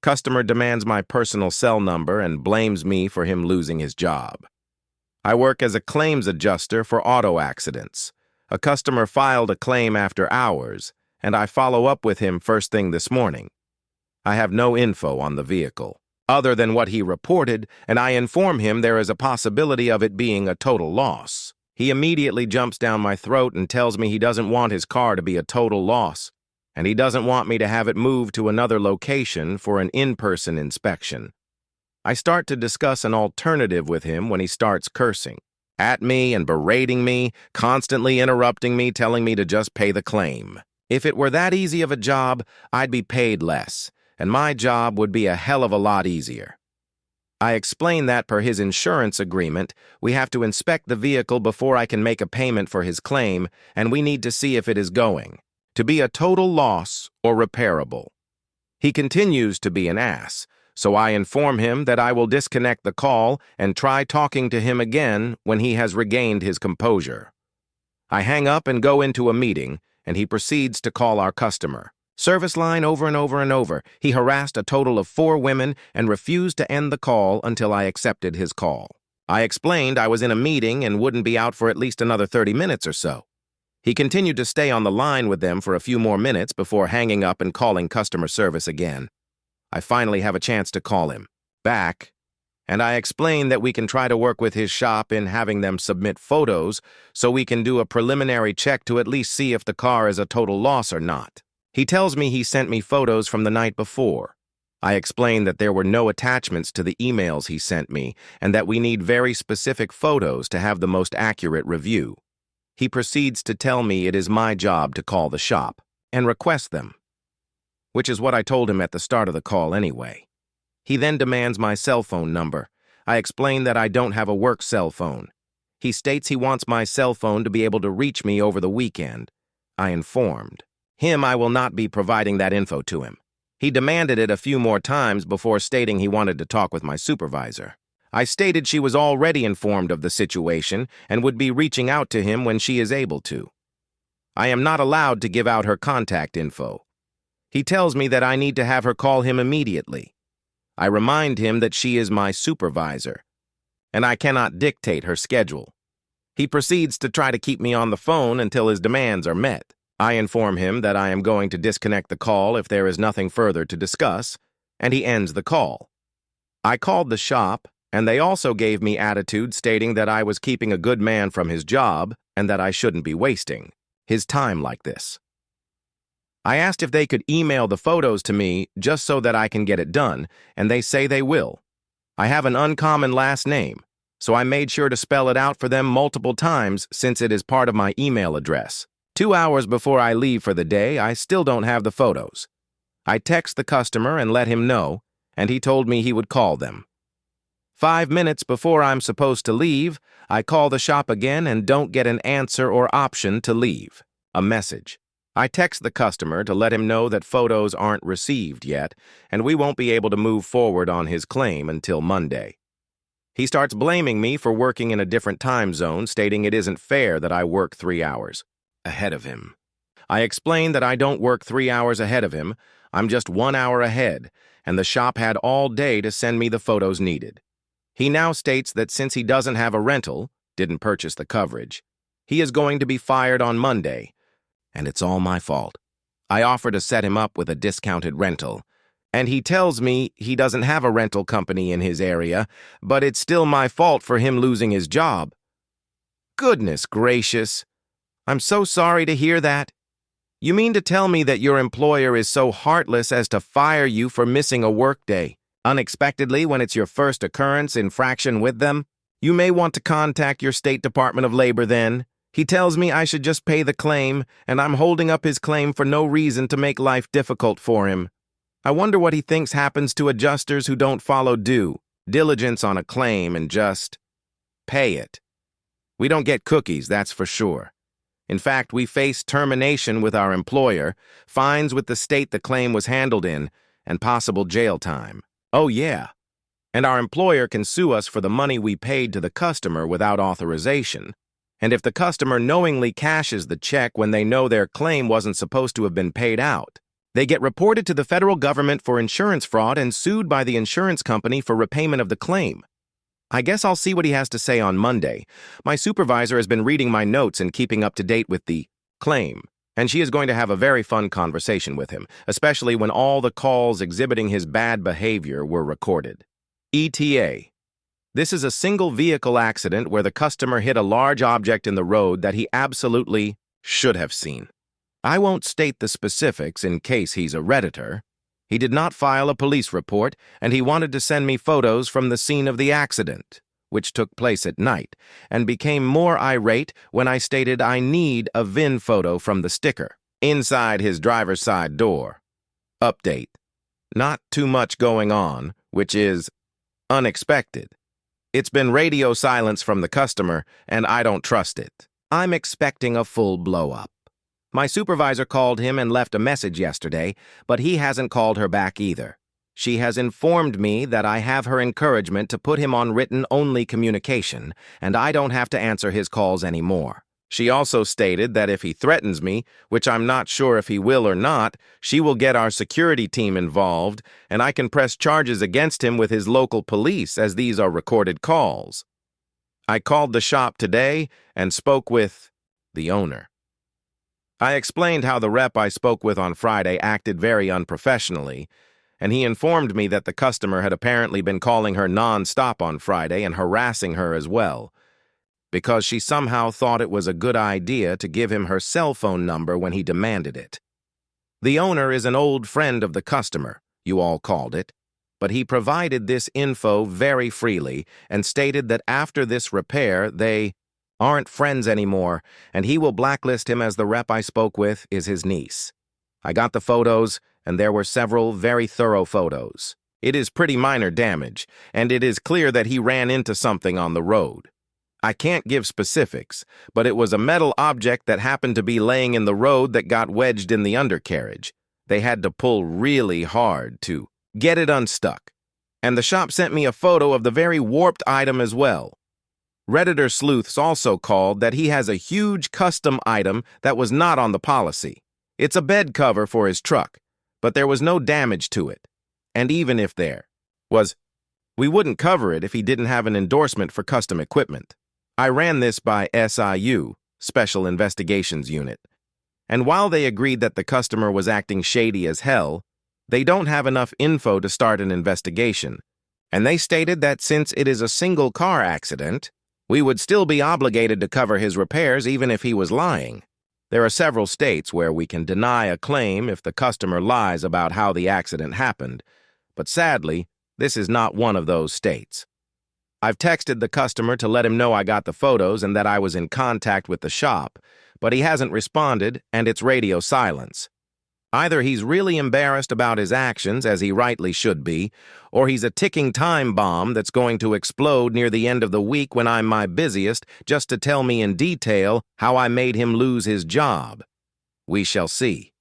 Customer demands my personal cell number and blames me for him losing his job. I work as a claims adjuster for auto accidents. A customer filed a claim after hours, and I follow up with him first thing this morning. I have no info on the vehicle, other than what he reported, and I inform him there is a possibility of it being a total loss. He immediately jumps down my throat and tells me he doesn't want his car to be a total loss, and he doesn't want me to have it moved to another location for an in-person inspection. I start to discuss an alternative with him when he starts cursing at me and berating me, constantly interrupting me, telling me to just pay the claim. If it were that easy of a job, I'd be paid less, and my job would be a hell of a lot easier. I explain that per his insurance agreement, we have to inspect the vehicle before I can make a payment for his claim, and we need to see if it is going to be a total loss or repairable. He continues to be an ass, so I inform him that I will disconnect the call and try talking to him again when he has regained his composure. I hang up and go into a meeting, and he proceeds to call our customer service line over and over and over. He harassed a total of 4 women and refused to end the call until I accepted his call. I explained I was in a meeting and wouldn't be out for at least another 30 minutes or so. He continued to stay on the line with them for a few more minutes before hanging up and calling customer service again. I finally have a chance to call him back, and I explain that we can try to work with his shop in having them submit photos so we can do a preliminary check to at least see if the car is a total loss or not. He tells me he sent me photos from the night before. I explain that there were no attachments to the emails he sent me and that we need very specific photos to have the most accurate review. He proceeds to tell me it is my job to call the shop and request them, which is what I told him at the start of the call anyway. He then demands my cell phone number. I explain that I don't have a work cell phone. He states he wants my cell phone to be able to reach me over the weekend. I informed him I will not be providing that info to him. He demanded it a few more times before stating he wanted to talk with my supervisor. I stated she was already informed of the situation and would be reaching out to him when she is able to. I am not allowed to give out her contact info. He tells me that I need to have her call him immediately. I remind him that she is my supervisor, and I cannot dictate her schedule. He proceeds to try to keep me on the phone until his demands are met. I inform him that I am going to disconnect the call if there is nothing further to discuss, and he ends the call. I called the shop, and they also gave me attitude stating that I was keeping a good man from his job and that I shouldn't be wasting his time like this. I asked if they could email the photos to me just so that I can get it done, and they say they will. I have an uncommon last name, so I made sure to spell it out for them multiple times since it is part of my email address. 2 hours before I leave for the day, I still don't have the photos. I text the customer and let him know, and he told me he would call them. 5 minutes before I'm supposed to leave, I call the shop again and don't get an answer or option to leave a message. I text the customer to let him know that photos aren't received yet, and we won't be able to move forward on his claim until Monday. He starts blaming me for working in a different time zone, stating it isn't fair that I work 3 hours ahead of him. I explain that I don't work 3 hours ahead of him, I'm just 1 hour ahead, and the shop had all day to send me the photos needed. He now states that since he doesn't have a rental, didn't purchase the coverage, he is going to be fired on Monday, and it's all my fault. I offer to set him up with a discounted rental, and he tells me he doesn't have a rental company in his area, but it's still my fault for him losing his job. Goodness gracious. I'm so sorry to hear that. You mean to tell me that your employer is so heartless as to fire you for missing a workday unexpectedly when it's your first occurrence infraction with them? You may want to contact your State Department of Labor then. He tells me I should just pay the claim, and I'm holding up his claim for no reason to make life difficult for him. I wonder what he thinks happens to adjusters who don't follow due diligence on a claim and just pay it. We don't get cookies, that's for sure. In fact, we face termination with our employer, fines with the state the claim was handled in, and possible jail time. Oh yeah. And our employer can sue us for the money we paid to the customer without authorization. And if the customer knowingly cashes the check when they know their claim wasn't supposed to have been paid out, They get reported to the federal government for insurance fraud and sued by the insurance company for repayment of the claim. I guess I'll see what he has to say on Monday. My supervisor has been reading my notes and keeping up to date with the claim, and she is going to have a very fun conversation with him, especially when all the calls exhibiting his bad behavior were recorded. ETA. This is a single vehicle accident where the customer hit a large object in the road that he absolutely should have seen. I won't state the specifics in case he's a Redditor. He did not file a police report, and he wanted to send me photos from the scene of the accident, which took place at night, and became more irate when I stated I need a VIN photo from the sticker inside his driver's side door. Update. Not too much going on, which is unexpected. It's been radio silence from the customer, and I don't trust it. I'm expecting a full blow-up. My supervisor called him and left a message yesterday, but he hasn't called her back either. She has informed me that I have her encouragement to put him on written-only communication, and I don't have to answer his calls anymore. She also stated that if he threatens me, which I'm not sure if he will or not, she will get our security team involved, and I can press charges against him with his local police, as these are recorded calls. I called the shop today and spoke with the owner. I explained how the rep I spoke with on Friday acted very unprofessionally, and he informed me that the customer had apparently been calling her non-stop on Friday and harassing her as well, because she somehow thought it was a good idea to give him her cell phone number when he demanded it. The owner is an old friend of the customer, you all called it, but he provided this info very freely and stated that after this repair they aren't friends anymore, and he will blacklist him as the rep I spoke with is his niece. I got the photos, and there were several very thorough photos. It is pretty minor damage, and it is clear that he ran into something on the road. I can't give specifics, but it was a metal object that happened to be laying in the road that got wedged in the undercarriage. They had to pull really hard to get it unstuck. And the shop sent me a photo of the very warped item as well. Redditor Sleuths also called that he has a huge custom item that was not on the policy. It's a bed cover for his truck, but there was no damage to it. And even if there was, we wouldn't cover it if he didn't have an endorsement for custom equipment. I ran this by SIU, Special Investigations Unit, and while they agreed that the customer was acting shady as hell, they don't have enough info to start an investigation, and they stated that since it is a single car accident, we would still be obligated to cover his repairs even if he was lying. There are several states where we can deny a claim if the customer lies about how the accident happened, but sadly, this is not one of those states. I've texted the customer to let him know I got the photos and that I was in contact with the shop, but he hasn't responded and it's radio silence. Either he's really embarrassed about his actions, as he rightly should be, or he's a ticking time bomb that's going to explode near the end of the week when I'm my busiest just to tell me in detail how I made him lose his job. We shall see.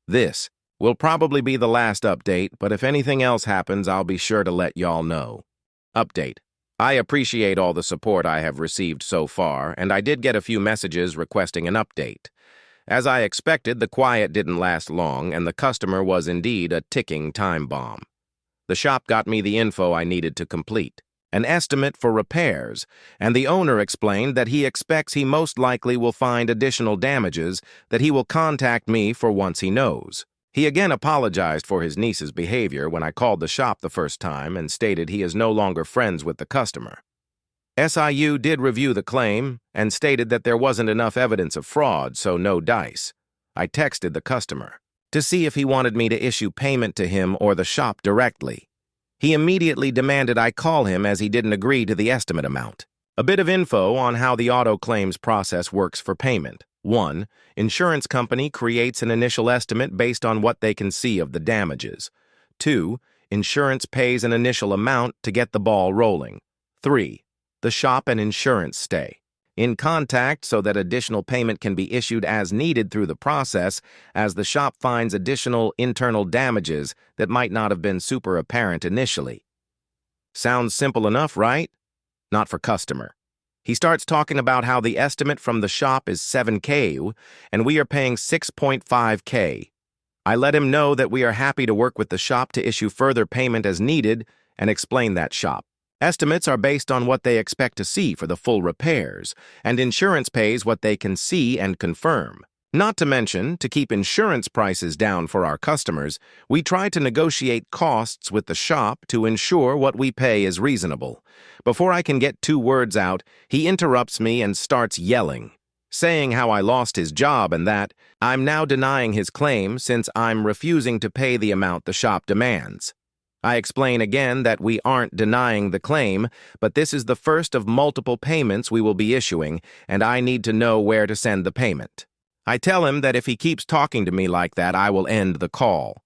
This will probably be the last update, but if anything else happens, I'll be sure to let y'all know. Update. I appreciate all the support I have received so far, and I did get a few messages requesting an update. As I expected, the quiet didn't last long, and the customer was indeed a ticking time bomb. The shop got me the info I needed to complete, an estimate for repairs, and the owner explained that he expects he most likely will find additional damages that he will contact me for once he knows. He again apologized for his niece's behavior when I called the shop the first time and stated he is no longer friends with the customer. SIU did review the claim and stated that there wasn't enough evidence of fraud, so no dice. I texted the customer to see if he wanted me to issue payment to him or the shop directly. He immediately demanded I call him as he didn't agree to the estimate amount. A bit of info on how the auto claims process works for payment. 1. Insurance company creates an initial estimate based on what they can see of the damages. 2. Insurance pays an initial amount to get the ball rolling. 3. The shop and insurance stay in contact so that additional payment can be issued as needed through the process as the shop finds additional internal damages that might not have been super apparent initially. Sounds simple enough, right? Not for customer. He starts talking about how the estimate from the shop is $7,000 and we are paying $6.5K. I let him know that we are happy to work with the shop to issue further payment as needed and explain that shop. Estimates are based on what they expect to see for the full repairs, and insurance pays what they can see and confirm. Not to mention, to keep insurance prices down for our customers, we try to negotiate costs with the shop to ensure what we pay is reasonable. Before I can get 2 words out, he interrupts me and starts yelling, saying how I lost his job and that I'm now denying his claim since I'm refusing to pay the amount the shop demands. I explain again that we aren't denying the claim, but this is the first of multiple payments we will be issuing, and I need to know where to send the payment. I tell him that if he keeps talking to me like that, I will end the call.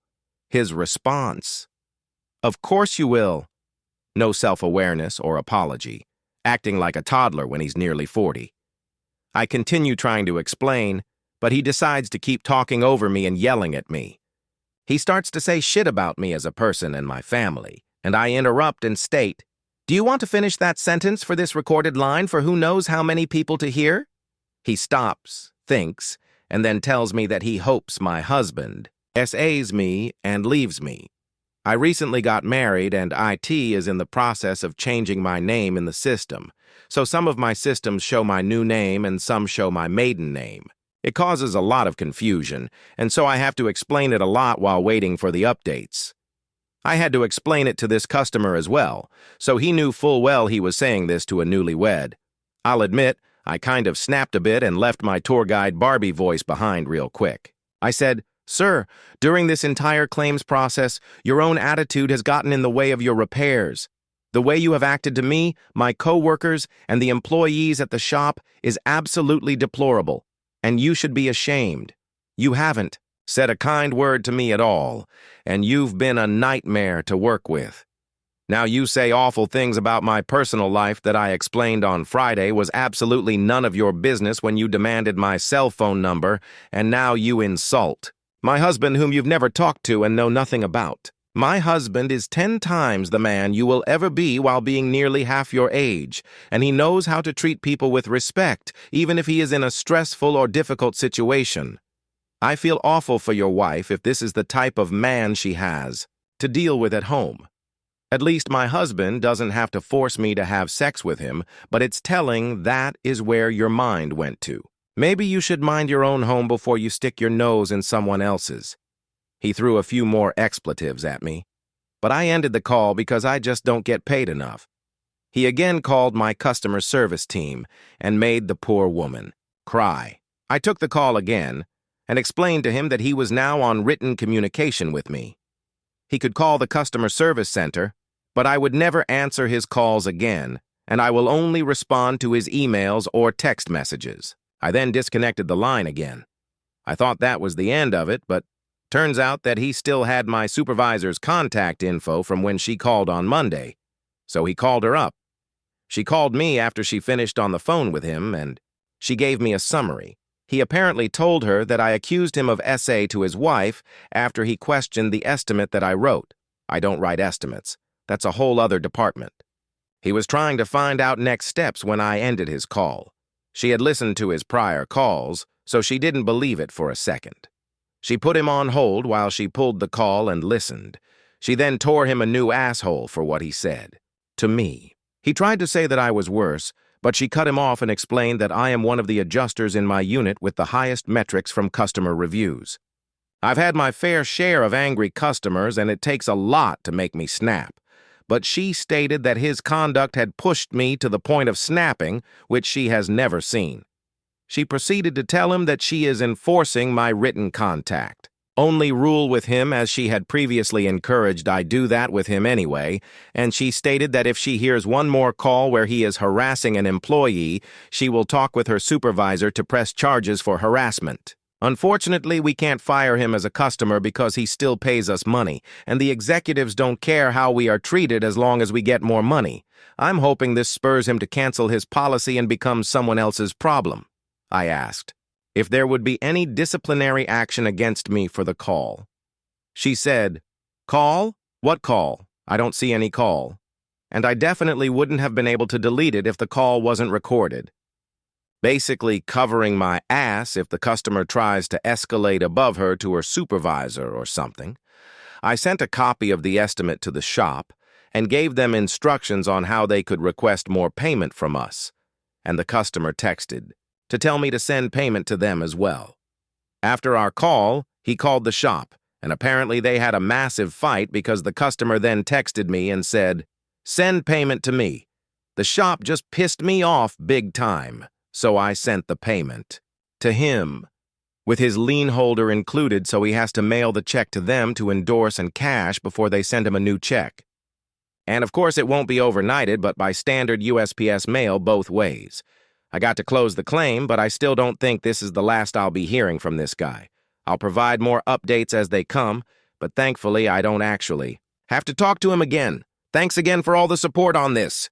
His response: "Of course you will." No self-awareness or apology, acting like a toddler when he's nearly 40. I continue trying to explain, but he decides to keep talking over me and yelling at me. He starts to say shit about me as a person and my family, and I interrupt and state, "Do you want to finish that sentence for this recorded line for who knows how many people to hear?" He stops, thinks, and then tells me that he hopes my husband SAs me and leaves me. I recently got married and IT is in the process of changing my name in the system, so some of my systems show my new name and some show my maiden name. It causes a lot of confusion, and so I have to explain it a lot while waiting for the updates. I had to explain it to this customer as well, so he knew full well he was saying this to a newlywed. I'll admit, I kind of snapped a bit and left my tour guide Barbie voice behind real quick. I said, "Sir, during this entire claims process, your own attitude has gotten in the way of your repairs. The way you have acted to me, my co-workers, and the employees at the shop is absolutely deplorable, and you should be ashamed. You haven't said a kind word to me at all, and you've been a nightmare to work with. Now you say awful things about my personal life that I explained on Friday was absolutely none of your business when you demanded my cell phone number, and now you insult my husband whom you've never talked to and know nothing about. My husband is 10 times the man you will ever be while being nearly half your age, and he knows how to treat people with respect, even if he is in a stressful or difficult situation. I feel awful for your wife if this is the type of man she has to deal with at home. At least my husband doesn't have to force me to have sex with him, but it's telling that is where your mind went to. Maybe you should mind your own home before you stick your nose in someone else's." He threw a few more expletives at me, but I ended the call because I just don't get paid enough. He again called my customer service team and made the poor woman cry. I took the call again and explained to him that he was now on written communication with me. He could call the customer service center, but I would never answer his calls again, and I will only respond to his emails or text messages. I then disconnected the line again. I thought that was the end of it, but turns out that he still had my supervisor's contact info from when she called on Monday, so he called her up. She called me after she finished on the phone with him, and she gave me a summary. He apparently told her that I accused him of SA to his wife after he questioned the estimate that I wrote. I don't write estimates. That's a whole other department. He was trying to find out next steps when I ended his call. She had listened to his prior calls, so she didn't believe it for a second. She put him on hold while she pulled the call and listened. She then tore him a new asshole for what he said. To me. He tried to say that I was worse, but she cut him off and explained that I am one of the adjusters in my unit with the highest metrics from customer reviews. I've had my fair share of angry customers, and it takes a lot to make me snap. But she stated that his conduct had pushed me to the point of snapping, which she has never seen. She proceeded to tell him that she is enforcing my written contact. Only rule with him as she had previously encouraged I do that with him anyway, and she stated that if she hears one more call where he is harassing an employee, she will talk with her supervisor to press charges for harassment. Unfortunately, we can't fire him as a customer because he still pays us money, and the executives don't care how we are treated as long as we get more money. I'm hoping this spurs him to cancel his policy and become someone else's problem. I asked if there would be any disciplinary action against me for the call. She said, "Call? What call? I don't see any call. And I definitely wouldn't have been able to delete it if the call wasn't recorded." basically covering my ass if the customer tries to escalate above her to her supervisor or something. I sent a copy of the estimate to the shop and gave them instructions on how they could request more payment from us, and the customer texted to tell me to send payment to them as well. After our call, he called the shop, and apparently they had a massive fight because the customer then texted me and said, "Send payment to me." The shop just pissed me off big time, so I sent the payment to him, with his lien holder included, so he has to mail the check to them to endorse and cash before they send him a new check. And of course it won't be overnighted, but by standard USPS mail both ways. I got to close the claim, but I still don't think this is the last I'll be hearing from this guy. I'll provide more updates as they come, but thankfully I don't actually have to talk to him again. Thanks again for all the support on this.